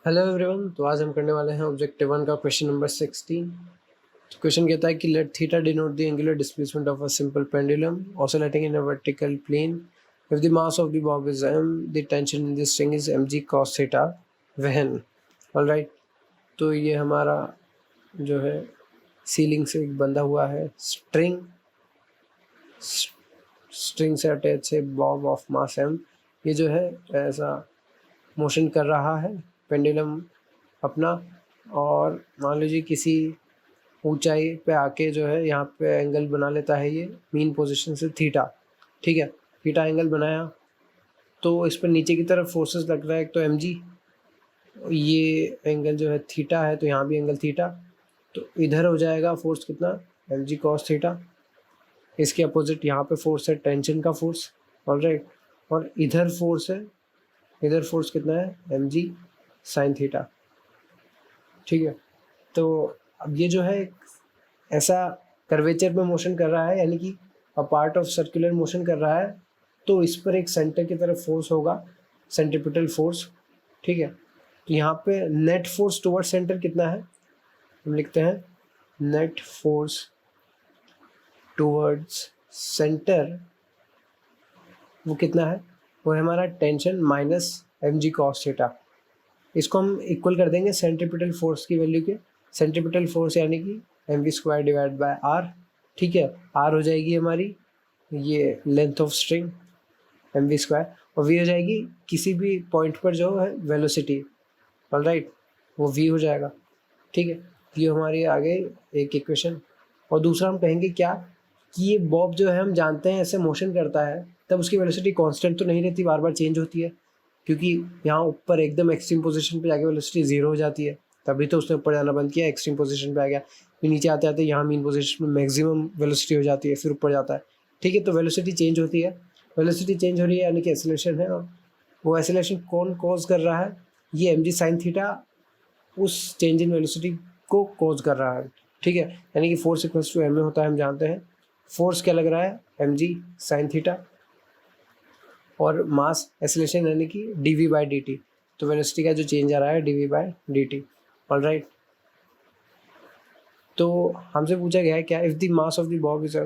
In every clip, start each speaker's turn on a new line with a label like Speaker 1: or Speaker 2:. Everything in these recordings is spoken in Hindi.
Speaker 1: Hello everyone. तो आज हम करने वाले हैं ऑब्जेक्टिव 1 का क्वेश्चन नंबर 16। तो क्वेश्चन कहता है कि let theta denote the angular displacement of a simple pendulum oscillating in a vertical plane if the mass of the bob is m, the tension in the string is mg cos theta when. Alright, तो ये हमारा जो है सीलिंग से एक बंधा हुआ है स्ट्रिंग से अटैच है बॉब ऑफ मास m। ये जो है ऐसा मोशन कर रहा है पेंडुलम अपना, और मान लीजिए किसी ऊंचाई पे आके जो है यहाँ पे एंगल बना लेता है ये मीन पोजीशन से थीटा। ठीक है, थीटा एंगल बनाया तो इस पर नीचे की तरफ फोर्सेस लग रहा है। एक तो एम जी, ये एंगल जो है थीटा है तो यहाँ भी एंगल थीटा, तो इधर हो जाएगा फोर्स कितना, एम जी कॉस थीटा। इसके अपोजिट यहाँ पे फोर्स है टेंशन का फोर्स। ऑलराइट, और इधर फोर्स है, इधर फोर्स कितना है, एम जी साइन थीटा। ठीक है, तो अब ये जो है ऐसा कर्वेचर में मोशन कर रहा है, यानी कि a part of circular motion कर रहा है, तो इस पर एक सेंटर की तरफ फोर्स होगा, सेंट्रीपिटल फोर्स। ठीक है, तो यहाँ पे नेट फोर्स टुवर्ड सेंटर कितना है, हम लिखते हैं नेट फोर्स टुवर्ड्स सेंटर, वो कितना है, वो है हमारा tension minus M G cos theta. इसको हम इक्वल कर देंगे सेंट्रीपिटल फोर्स की वैल्यू के। सेंट्रीपिटल फोर्स यानी कि M V square divide by R. ठीक है, आर हो जाएगी हमारी ये length of string M V square, और वी हो जाएगी किसी भी पॉइंट पर जो है वेलोसिटी। ऑलराइट, वो वी हो जाएगा। ठीक है, ये हमारी आ गई एक इक्वेशन। और दूसरा हम कहेंगे क्या, कि ये बॉब जो है हम जानते हैं ऐसे मोशन करता है तब उसकी वेलोसिटी कांस्टेंट तो नहीं रहती, बार बार चेंज होती है, क्योंकि यहाँ ऊपर एकदम एक्सट्रीम पोजीशन पे जाके वेलोसिटी जीरो हो जाती है, तभी तो उसने ऊपर जाना बंद किया, एक्सट्रीम पोजीशन पे आ गया। फिर नीचे आते आते यहाँ मीन पोजीशन में मैक्सिमम वेलोसिटी हो जाती है, फिर ऊपर जाता है। ठीक है, तो वेलोसिटी चेंज होती है, वेलोसिटी चेंज हो रही है यानी कि एक्सेलरेशन है, और वो एक्सेलरेशन कौन कॉज कर रहा है, ये एम जी साइन थीटा उस चेंज इन वेलोसिटी को कॉज कर रहा है। ठीक है, यानी कि फोर्स इक्वल्स टू एम में होता है, हम जानते हैं फोर्स क्या लग रहा है, एम जी साइन थीटा, और मास एक्सेलरेशन यानी कि D V by D T. तो वेलोसिटी का जो चेंज आ रहा है D V by D T. Alright, तो हमसे पूछा गया है क्या, if the mass of the bob is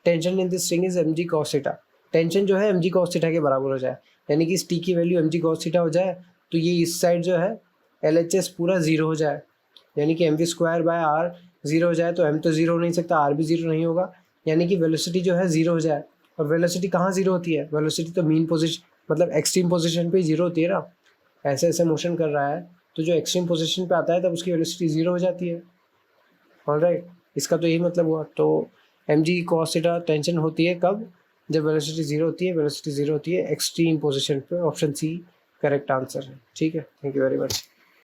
Speaker 1: tension in the string is M G cos theta. Tension जो है एम जी कॉस थीटा के बराबर हो जाए, यानी कि इस टी की value M G cos theta हो जाए, तो ये इस साइड जो है एल एच एस पूरा जीरो हो जाए, यानी कि M V square by R zero हो जाए। तो एम तो जीरो हो नहीं सकता, आर भी जीरो नहीं होगा, यानी कि वेलोसिटी जो है जीरो हो जाए। और वेलोसिटी कहाँ जीरो होती है, वेलोसिटी तो मीन पोजिशन मतलब एक्सट्रीम पोजिशन पे जीरो होती है ना। ऐसे ऐसे मोशन कर रहा है तो जो एक्सट्रीम पोजिशन पे आता है तब उसकी वेलोसिटी जीरो हो जाती है। ऑलराइट, इसका तो यही मतलब हुआ। तो M G cos theta tension होती है कब, जब वेलोसिटी जीरो होती है, वेलोसिटी जीरो होती है एक्सट्रीम पोजिशन पे। ऑप्शन सी करेक्ट आंसर है। ठीक है, थैंक यू वेरी मच।